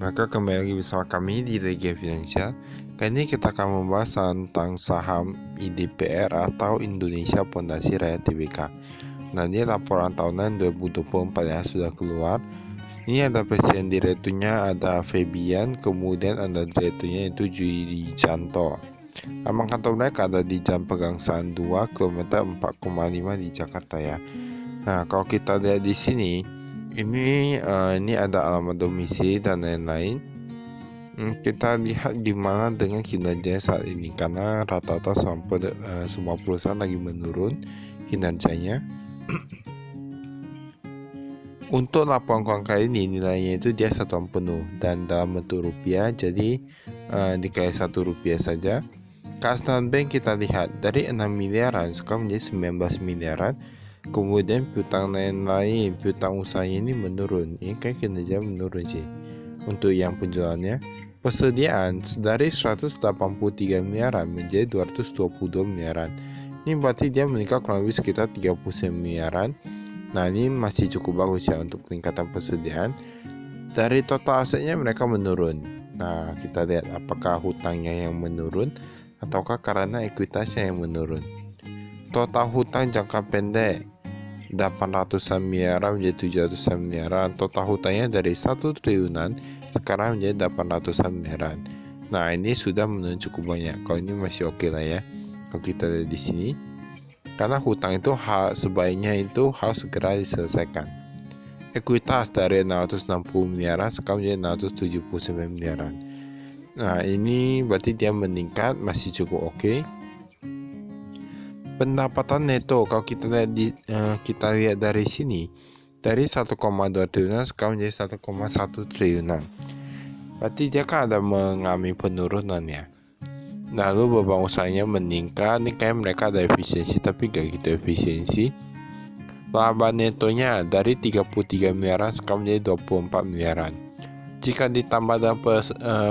Maka kembali lagi bersama kami di Regia Finansial. Kali ini kita akan membahas tentang saham IDPR atau Indonesia Pondasi Raya Tbk. Nah, ini laporan tahunan 2024 ya sudah keluar. Ini ada presiden direkturnya, ada Febian, kemudian ada direkturnya itu Jui Janto. Nama kantor mereka ada di Jalan Pegangsaan 2 km 4,5 di Jakarta ya. Nah, kalau kita lihat di sini, ini ada alamat domisili dan lain-lain. Kita lihat gimana dengan kinerjanya saat ini, karena rata-rata semua perusahaan lagi menurun kinerjanya. Untuk laporan keuangan kali ini nilainya itu dia satuan penuh dan dalam bentuk rupiah, jadi dikali Rp1 saja. Kas bank kita lihat dari 6 miliaran sekarang menjadi 19 miliaran. Kemudian piutang lain-lain, piutang usaha ini menurun. Ini kayak kinerja menurun sih. Untuk yang penjualannya, persediaan dari 183 miliaran menjadi 222 miliaran. Ini berarti dia meningkat kurang lebih sekitar 39 miliaran. Nah, ini masih cukup bagus ya untuk peningkatan persediaan. Dari total asetnya mereka menurun. Nah, kita lihat apakah hutangnya yang menurun ataukah karena ekuitasnya yang menurun. Total hutang jangka pendek 800-an miliaran menjadi 700-an miliaran. Total hutangnya dari 1 triliunan sekarang menjadi 800-an miliaran. Nah, ini sudah menurun cukup banyak. Kalau ini masih oke lah ya. Kalau kita lihat di sini, karena hutang itu sebaiknya itu harus segera diselesaikan. Ekuitas dari 660 miliaran sekarang menjadi 679 miliaran. Nah, ini berarti dia meningkat, masih cukup oke. Pendapatan neto kalau kita lihat dari sini, dari 1,2 triliunan sekarang menjadi 1,1 triliunan. Berarti dia kan ada mengalami penurunan ya. Lalu beban usahanya meningkat, ini kayak mereka ada efisiensi tapi gak gitu efisiensi. Laba netonya dari 33 miliaran sekarang menjadi 24 miliaran. Jika ditambah dengan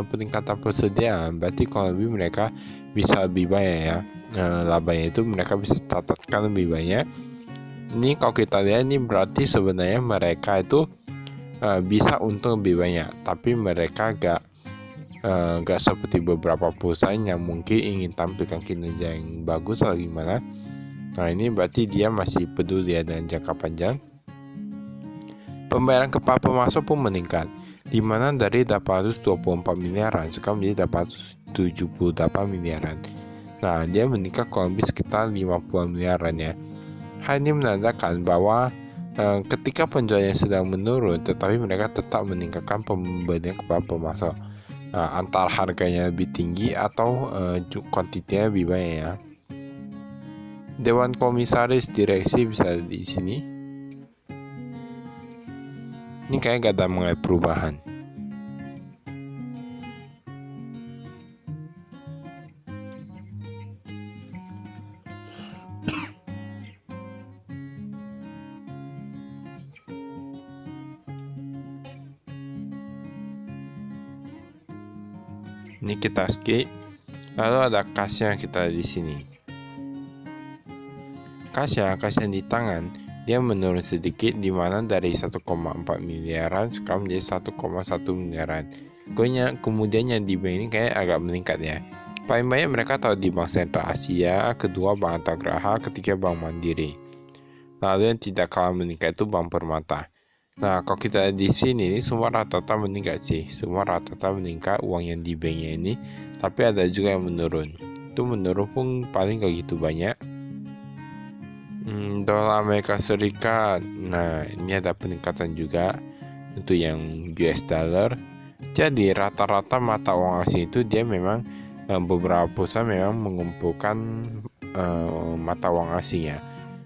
peningkatan persediaan, berarti kalau lebih mereka bisa lebih banyak ya. Labanya itu mereka bisa catatkan lebih banyak. Ini kalau kita lihat, ini berarti sebenarnya mereka itu bisa untung lebih banyak, tapi mereka gak seperti beberapa perusahaan yang mungkin ingin tampilkan kinerja yang bagus atau gimana. Nah, ini berarti dia masih peduli ya dengan jangka panjang. Pembayaran kepada pemasok pun meningkat, di mana dari 824 miliaran sekarang menjadi 878 miliaran. Nah, dia meningkat kurang lebih sekitar 50 miliaran ya. Hal ini menandakan bahwa ketika penjualannya sedang menurun, tetapi mereka tetap meningkatkan pembelian kepada pemasok. Antara harganya lebih tinggi atau kuantitinya lebih banyak ya. Dewan Komisaris Direksi bisa di sini. Ini kayak gak ada mulai perubahan. Ini kita skip. Lalu ada kasnya kita di sini. Kas yang di tangan dia menurun sedikit, di mana dari 1,4 miliaran sekarang menjadi 1,1 miliaran. Kemudian yang di bank ini kayak agak meningkat ya. Paling banyak mereka tahu di Bank Sentral Asia, kedua Bank Antagraha, ketiga Bank Mandiri. Lalu yang tidak kalah meningkat itu Bank Permata. Nah, kalau kita di sini ini semua rata-rata meningkat sih. Semua rata-rata meningkat uang yang di banknya ini, tapi ada juga yang menurun. Itu menurun pun paling gak gitu banyak. Dolar Amerika Serikat, nah ini ada peningkatan juga untuk yang US dollar. Jadi rata-rata mata uang asing itu dia memang beberapa perusahaan memang mengumpulkan mata uang asing ya.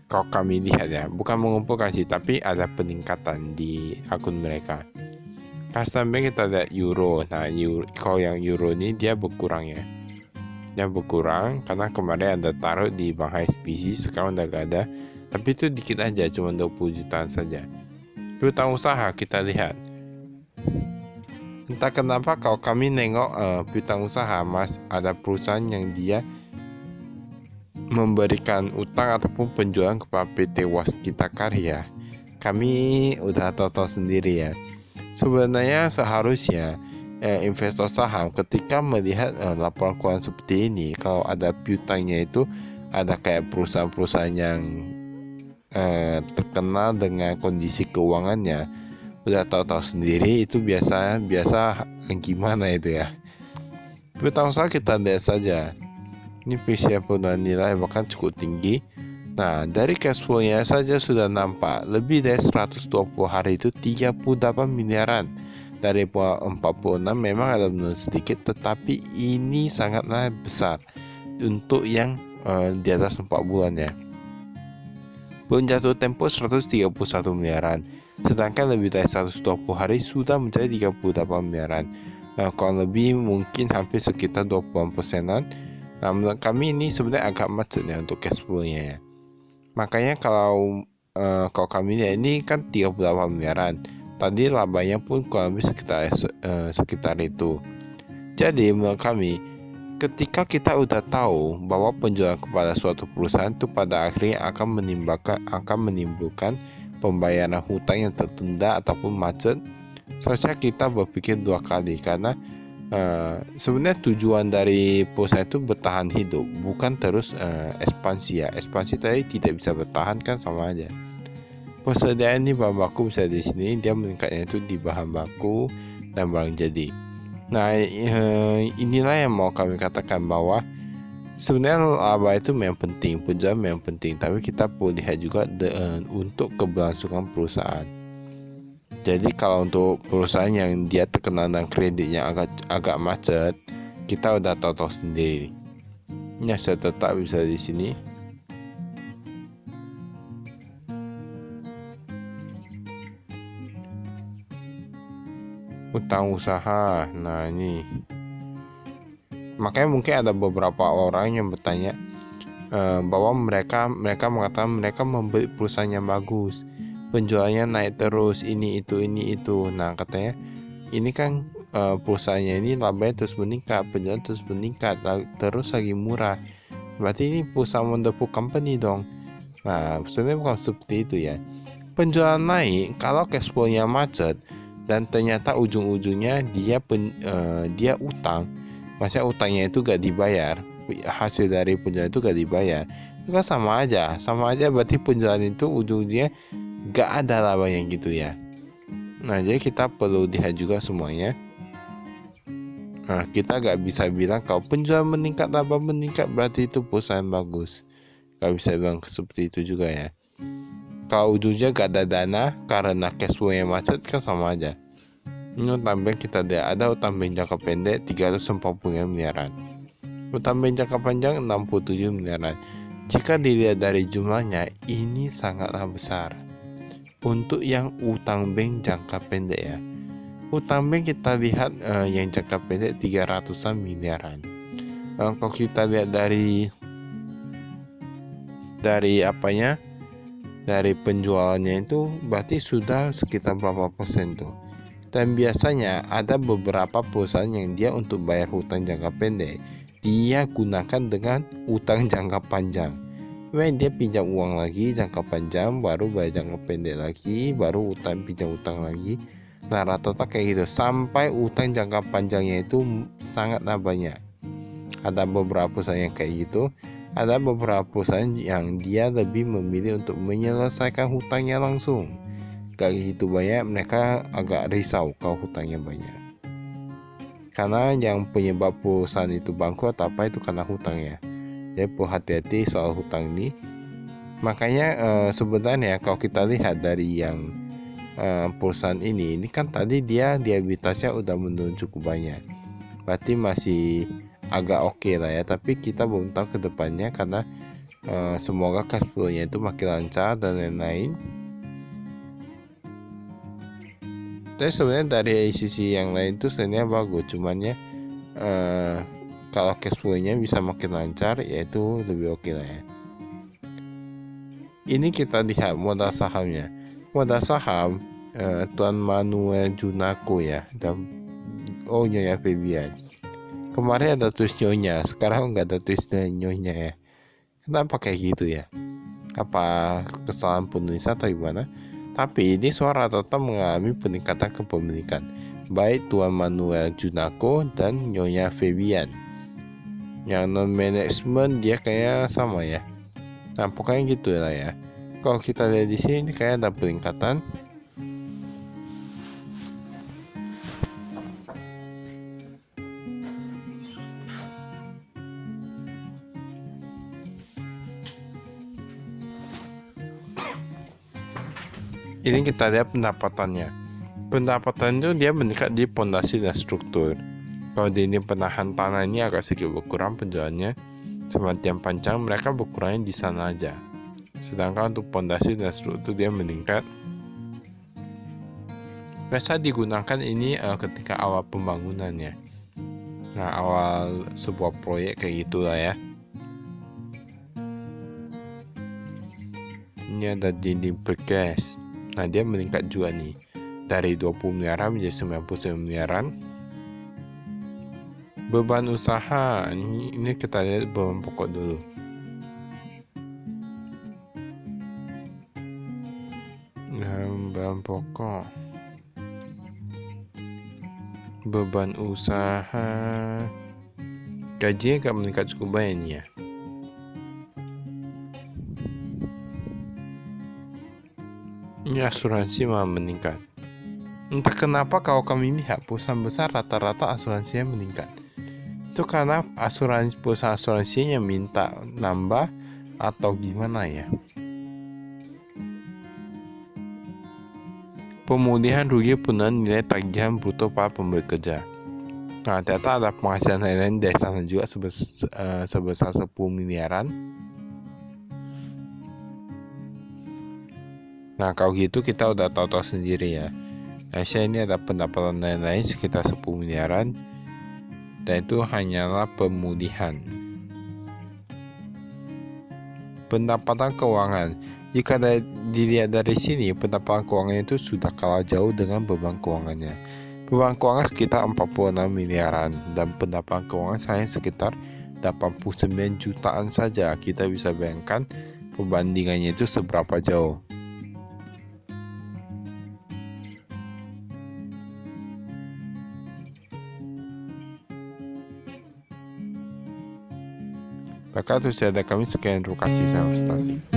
Kalau kami lihat ya, bukan mengumpulkan sih, tapi ada peningkatan di akun mereka. Custom bank kita lihat euro. Nah, kalau yang euro ini dia berkurang ya. Dia berkurang karena kemarin ada taruh di Bank HSBC, sekarang udah gak ada. Tapi itu dikit aja, cuma 20 jutaan saja. Piutang usaha kita lihat. Entah kenapa kalau kami nengok piutang usaha, mas ada perusahaan yang dia memberikan utang ataupun penjualan kepada PT Waskita Karya. Kami udah tahu sendiri ya. Sebenarnya seharusnya investor saham ketika melihat laporan keuangan seperti ini, kalau ada piutangnya itu ada kayak perusahaan-perusahaan yang terkenal dengan kondisi keuangannya, udah tahu-tahu sendiri itu biasa gimana itu ya. Piutang usaha kita lihat saja, ini PCA penurunan nilai bahkan cukup tinggi. Nah, dari cash flow-nya saja sudah nampak lebih dari 120 hari itu 38 miliaran. Dari 46 memang ada menurun sedikit, tetapi ini sangatlah besar untuk yang di atas 4 bulan ya. Pun jatuh tempo 131 miliaran, sedangkan lebih dari 120 hari sudah mencapai 38 miliaran. Kalau lebih mungkin hampir sekitar 20%-an. Nah, menurut kami ini sebenarnya agak macet ya untuk cash flow-nya ya. Makanya kalau kami lihat ini kan 38 miliaran. Tadi labanya pun kurang lebih sekitar itu. Jadi menurut kami, ketika kita udah tahu bahwa penjualan kepada suatu perusahaan itu pada akhirnya akan menimbulkan pembayaran hutang yang tertunda ataupun macet, seharusnya kita berpikir dua kali, karena sebenarnya tujuan dari perusahaan itu bertahan hidup, bukan terus ekspansi ya. Ekspansi tadi tidak bisa bertahan kan, sama aja. Persediaan di bahan baku bisa di sini dia meningkatnya itu di bahan baku dan barang jadi. Nah, inilah yang mau kami katakan bahwa sebenarnya laba itu memang penting, penjualan memang penting, tapi kita perlu lihat juga untuk keberlangsungan perusahaan. Jadi kalau untuk perusahaan yang dia terkenal dengan kreditnya agak macet, kita udah tahu sendiri. Ini saya tetap bisa di sini. Utang usaha. Nah, ini. Makanya mungkin ada beberapa orang yang bertanya bahwa mereka mengatakan mereka membeli perusahaan yang bagus, penjualannya naik terus, ini itu. Nah, katanya ini kan perusahaannya ini labanya terus meningkat, penjualan terus meningkat, terus lagi murah. Berarti ini perusahaan wonderful company dong. Nah, sebenarnya bukan seperti itu ya. Penjualan naik kalau cash flow-nya macet dan ternyata ujung-ujungnya dia utang, maksudnya utangnya itu gak dibayar, hasil dari penjualan itu gak dibayar, itu kan sama aja berarti penjualan itu ujung-ujungnya gak ada labanya gitu ya. Nah, jadi kita perlu lihat juga semuanya. Nah, kita gak bisa bilang kalau penjualan meningkat, laba meningkat berarti itu perusahaan bagus. Gak bisa bilang seperti itu juga ya. Kalau ujungnya gak ada dana karena cash flow yang macet kan sama aja. Ini utang bank kita lihat, ada utang bank jangka pendek 340 miliaran, utang bank jangka panjang 67 miliaran. Jika dilihat dari jumlahnya, ini sangatlah besar untuk yang utang bank jangka pendek ya. Utang bank kita lihat yang jangka pendek 300-an miliaran. Kalau kita lihat dari apanya, dari penjualannya itu berarti sudah sekitar berapa persen tuh. Dan biasanya ada beberapa perusahaan yang dia untuk bayar hutang jangka pendek dia gunakan dengan utang jangka panjang. Dia pinjam uang lagi jangka panjang, baru bayar jangka pendek lagi, baru pinjam utang lagi. Nah, rata-rata kayak gitu sampai utang jangka panjangnya itu sangatlah banyak. Ada beberapa perusahaan yang kayak gitu. Ada beberapa perusahaan yang dia lebih memilih untuk menyelesaikan hutangnya langsung. Gak gitu banyak, mereka agak risau kalau hutangnya banyak. Karena yang penyebab perusahaan itu bangkrut apa itu karena hutang ya. Jadi perlu hati-hati soal hutang ini. Makanya sebenarnya kalau kita lihat dari yang perusahaan ini kan tadi dia liabilitasnya udah menurun cukup banyak. Berarti masih agak oke lah ya, tapi kita belum tahu ke depannya karena semoga cash flow-nya itu makin lancar dan lain-lain. Tapi sebenarnya dari sisi yang lain itu sebenarnya bagus, cuman ya kalau cash flow-nya bisa makin lancar ya itu lebih oke lah ya. Ini kita lihat modal sahamnya. Modal saham Tuan Manuel Junako ya, dan Nyonya Febian. Kemarin ada tulis nyonya, sekarang nggak ada tulis nyonya ya. Kenapa kayak gitu ya? Apa kesalahan penulisan atau gimana? Tapi ini suara rata-rata mengalami peningkatan kepemilikan, baik Tuan Manuel Junako dan Nyonya Fabian. Yang non-management dia kayak sama ya. Nah pokoknya gitu lah ya. Kalau kita lihat di sini kayak ada peningkatan. Ini kita lihat pendapatannya. Pendapatan itu dia meningkat di pondasi dan struktur. Kalau di ini penahan tanah ini agak sedikit berkurang penjualannya. Semakin panjang mereka berkurangnya di sana aja. Sedangkan untuk pondasi dan struktur dia meningkat. Biasa digunakan ini ketika awal pembangunannya. Nah awal sebuah proyek kayak gitulah ya. Ini ada dinding precast. Nah dia meningkat juga nih, dari 20 miliaran menjadi 99 miliaran. Beban usaha, ini kita lihat beban pokok dulu. Beban pokok, beban usaha, gajinya gak meningkat cukup banyak nih ya. Ini asuransi malah meningkat. Entah kenapa kalau kami lihat perusahaan besar rata-rata asuransinya meningkat. Itu karena perusahaan asuransinya minta nambah atau gimana ya. Pemulihan rugi penurunan nilai tagihan bruto para pemberi kerja. Nah ternyata ada penghasilan lain dari sana juga sebesar 10 miliaran. Nah kalau gitu kita udah tahu sendiri ya. Saya ini ada pendapatan lain-lain sekitar 10 miliaran. Dan itu hanyalah pemulihan. Pendapatan keuangan. Jika dilihat dari sini, pendapatan keuangan itu sudah kalah jauh dengan beban keuangannya. Beban keuangan sekitar 46 miliaran dan pendapatan keuangan hanya sekitar 89 jutaan saja. Kita bisa bayangkan perbandingannya itu seberapa jauh. Maka itu saya ada kami sekian, terima kasih, saya prestasi.